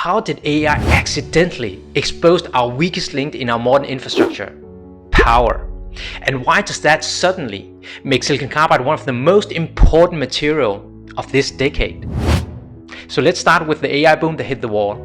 How did AI accidentally expose our weakest link in our modern infrastructure? Power. And why does that suddenly make silicon carbide one of the most important materials of this decade? So let's start with the AI boom that hit the wall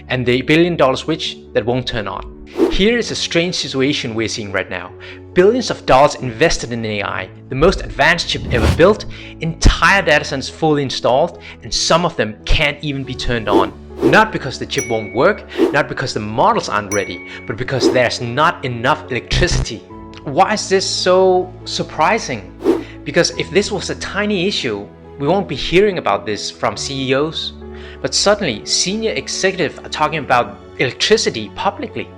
and the billion-dollar switch that won't turn on. Here is a strange situation we're seeing right now. Billions of dollars invested in AI, the most advanced chip ever built, entire data centers fully installed, and some of them can't even be turned on. Not because the chip won't work, not because the models aren't ready, but because there's not enough electricity. Why is this so surprising? Because if this was a tiny issue, we won't be hearing about this from CEOs. But suddenly, senior executives are talking about electricity publicly.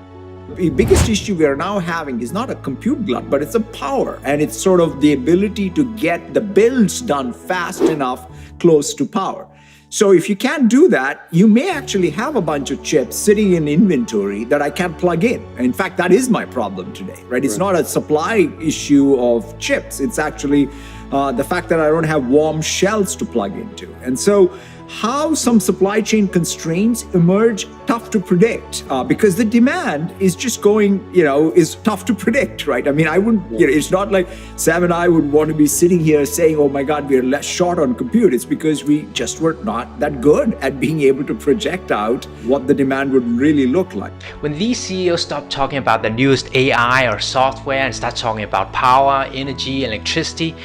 The biggest issue we are now having is not a compute glut, but it's a power. And it's sort of the ability to get the builds done fast enough close to power. So if you can't do that, you may actually have a bunch of chips sitting in inventory that I can't plug in. In fact, that is my problem today, right? It's not a supply issue of chips. It's actually the fact that I don't have warm shells to plug into. And so how some supply chain constraints emerge, tough to predict, because the demand is just going, is tough to predict, right? I mean, I wouldn't, it's not like Sam and I would want to be sitting here saying, oh my God, we're less short on compute. It's because we just were not that good at being able to project out what the demand would really look like. When these CEOs stop talking about the newest AI or software and start talking about power, energy, electricity,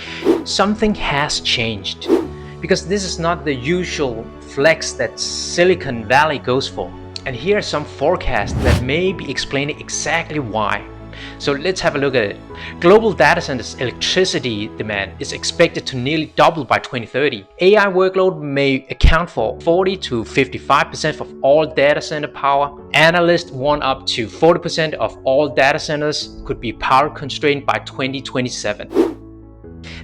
something has changed. Because this is not the usual flex that Silicon Valley goes for. And here are some forecasts that may be explaining exactly why. So let's have a look at it. Global data centers electricity demand is expected to nearly double by 2030. AI workload may account for 40 to 55% of all data center power. Analysts warn up to 40% of all data centers could be power constrained by 2027.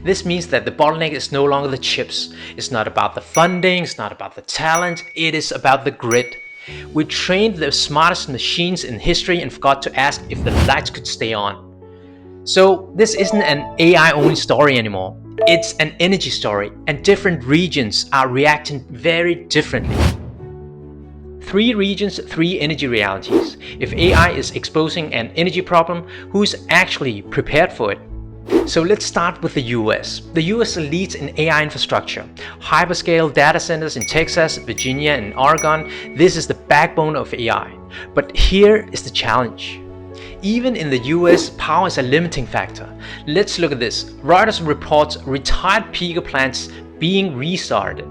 This means that the bottleneck is no longer the chips. It's not about the funding, it's not about the talent, it is about the grid. We trained the smartest machines in history and forgot to ask if the lights could stay on. So this isn't an AI-only story anymore. It's an energy story, and different regions are reacting very differently. 3 regions, 3 energy realities. If AI is exposing an energy problem, who's actually prepared for it? So let's start with the US. The US leads in AI infrastructure. Hyperscale data centers in Texas, Virginia, and Oregon. This is the backbone of AI. But here is the challenge. Even in the US, power is a limiting factor. Let's look at this. Reuters reports retired peaker plants being restarted.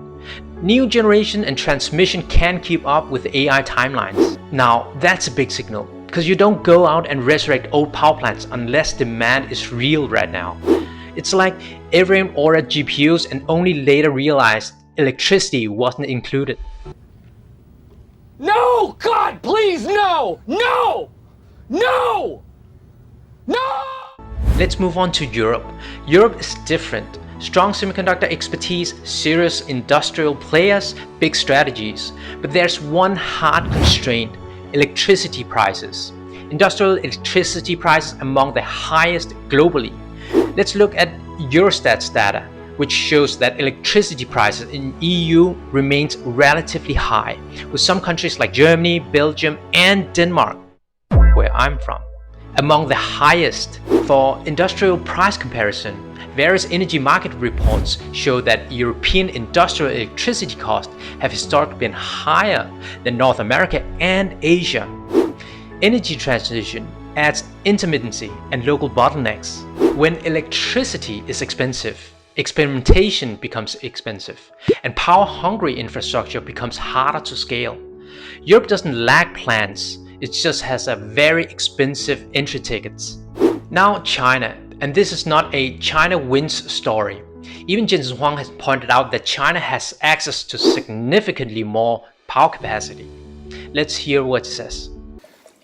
New generation and transmission can keep up with AI timelines. Now, that's a big signal. Because you don't go out and resurrect old power plants unless demand is real right now. It's like everyone ordered GPUs and only later realized electricity wasn't included. No! God, please, no! No! No! No! Let's move on to Europe. Europe is different. Strong semiconductor expertise, serious industrial players, big strategies. But there's one hard constraint. Electricity prices. Industrial electricity prices among the highest globally. Let's look at Eurostat's data, which shows that electricity prices in EU remains relatively high, with some countries like Germany, Belgium, and Denmark, where I'm from, among the highest. For industrial price comparison, various energy market reports show that European industrial electricity costs have historically been higher than North America and Asia. Energy transition adds intermittency and local bottlenecks. When electricity is expensive, experimentation becomes expensive, and power-hungry infrastructure becomes harder to scale. Europe doesn't lack plans, it just has a very expensive entry tickets. Now China. And this is not a China wins story. Even Jensen Huang has pointed out that China has access to significantly more power capacity. Let's hear what it says.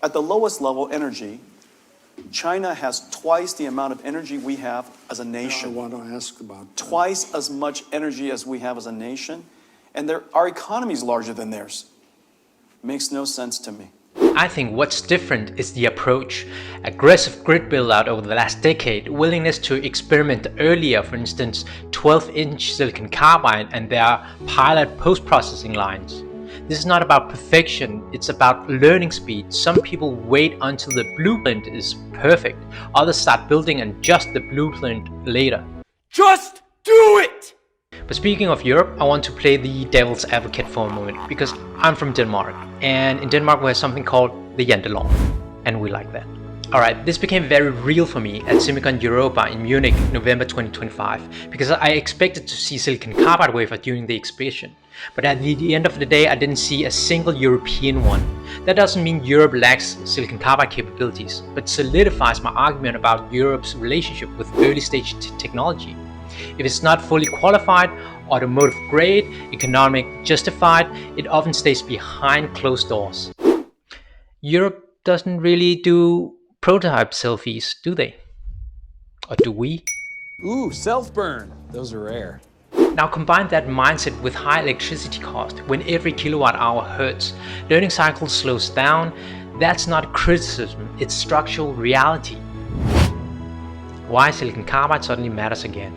At the lowest level energy, China has twice the amount of energy we have as a nation. I want to ask about that. Twice as much energy as we have as a nation, and our economy is larger than theirs. Makes no sense to me. I think what's different is the approach. Aggressive grid build-out over the last decade, willingness to experiment earlier, for instance 12-inch silicon carbide and their pilot post-processing lines. This is not about perfection, it's about learning speed. Some people wait until the blueprint is perfect. Others start building and adjust the blueprint later. Just do it! But speaking of Europe, I want to play the devil's advocate for a moment, because I'm from Denmark, and in Denmark we have something called the Jantelov, and we like that. Alright, this became very real for me at Semicon Europa in Munich, November 2025, because I expected to see silicon carbide wafer during the exhibition. But at the end of the day, I didn't see a single European one. That doesn't mean Europe lacks silicon carbide capabilities, but solidifies my argument about Europe's relationship with early stage technology. If it's not fully qualified, automotive grade, economic justified, it often stays behind closed doors. Europe doesn't really do prototype selfies, do they? Or do we? Ooh, self-burn. Those are rare. Now combine that mindset with high electricity cost. When every kilowatt hour hurts, learning cycle slows down. That's not criticism, it's structural reality. Why silicon carbide suddenly matters again?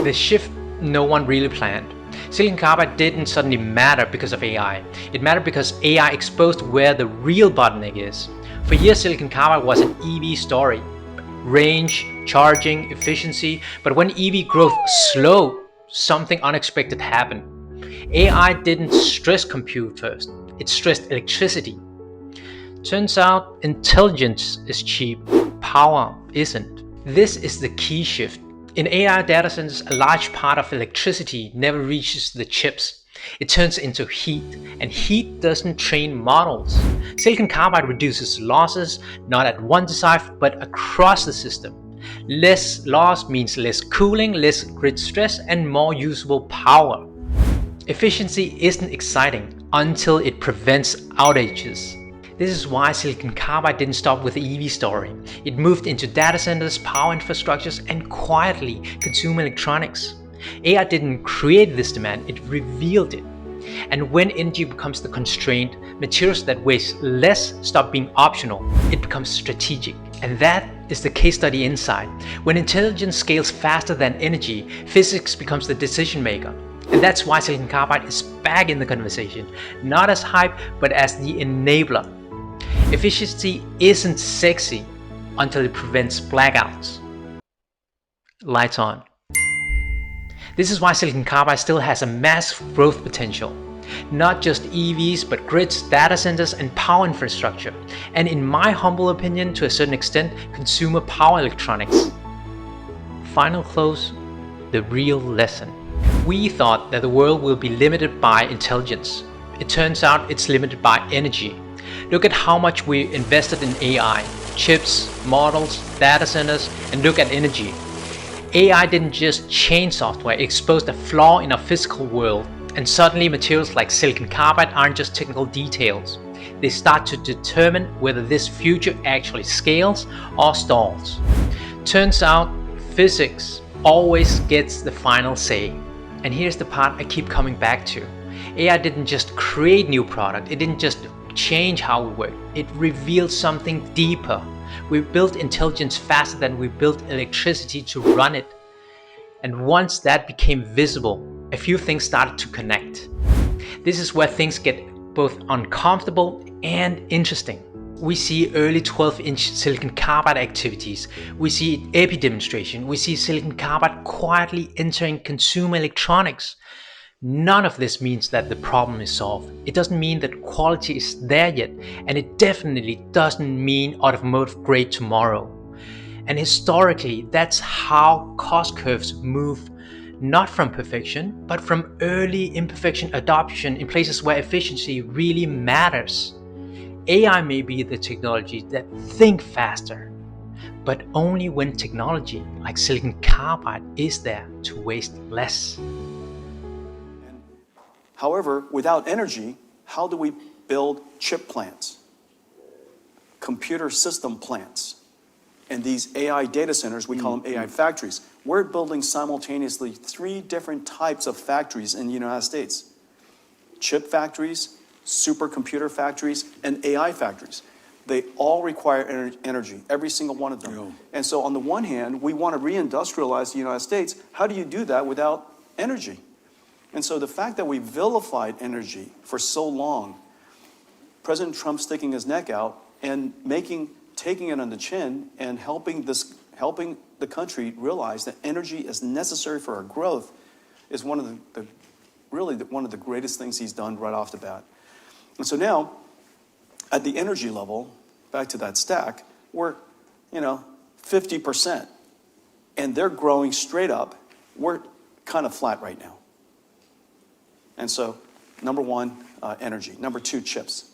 The shift no one really planned. Silicon carbide didn't suddenly matter because of AI. It mattered because AI exposed where the real bottleneck is. For years, silicon carbide was an EV story. Range, charging, efficiency. But when EV growth slowed, something unexpected happened. AI didn't stress compute first. It stressed electricity. Turns out intelligence is cheap, power isn't. This is the key shift. In AI data centers, a large part of electricity never reaches the chips. It turns into heat, and heat doesn't train models. Silicon carbide reduces losses, not at one device, but across the system. Less loss means less cooling, less grid stress, and more usable power. Efficiency isn't exciting until it prevents outages. This is why silicon carbide didn't stop with the EV story. It moved into data centers, power infrastructures, and quietly consumer electronics. AI didn't create this demand, it revealed it. And when energy becomes the constraint, materials that waste less stop being optional. It becomes strategic. And that is the case study inside. When intelligence scales faster than energy, physics becomes the decision maker. And that's why silicon carbide is back in the conversation, not as hype, but as the enabler. Efficiency isn't sexy until it prevents blackouts. Lights on. This is why silicon carbide still has a massive growth potential. Not just EVs, but grids, data centers, and power infrastructure. And in my humble opinion, to a certain extent, consumer power electronics. Final close, the real lesson. We thought that the world will be limited by intelligence. It turns out it's limited by energy. Look at how much we invested in AI, chips, models, data centers, and look at energy. AI didn't just change software, it exposed a flaw in our physical world, and suddenly materials like silicon carbide aren't just technical details. They start to determine whether this future actually scales or stalls. Turns out, physics always gets the final say. And here's the part I keep coming back to. AI didn't just create new product, it didn't just change how we work, it revealed something deeper. We built intelligence faster than we built electricity to run it. And once that became visible, a few things started to connect. This is where things get both uncomfortable and interesting. We see early 12-inch silicon carbide activities, we see epi demonstration, we see silicon carbide quietly entering consumer electronics. None of this means that the problem is solved. It doesn't mean that quality is there yet, and it definitely doesn't mean automotive grade tomorrow. And historically, that's how cost curves move, not from perfection, but from early imperfection adoption in places where efficiency really matters. AI may be the technology that think faster, but only when technology like silicon carbide is there to waste less. However, without energy, how do we build chip plants, computer system plants, and these AI data centers? We call them AI factories. We're building simultaneously 3 different types of factories in the United States. Chip factories, supercomputer factories, and AI factories. They all require energy, every single one of them. Yeah. And so on the one hand, we want to reindustrialize the United States. How do you do that without energy? And so the fact that we vilified energy for so long, President Trump sticking his neck out and taking it on the chin and helping the country realize that energy is necessary for our growth is one of one of the greatest things he's done right off the bat. And so now, at the energy level, back to that stack, we're, 50%. And they're growing straight up. We're kind of flat right now. And so, number one, energy. Number two, chips.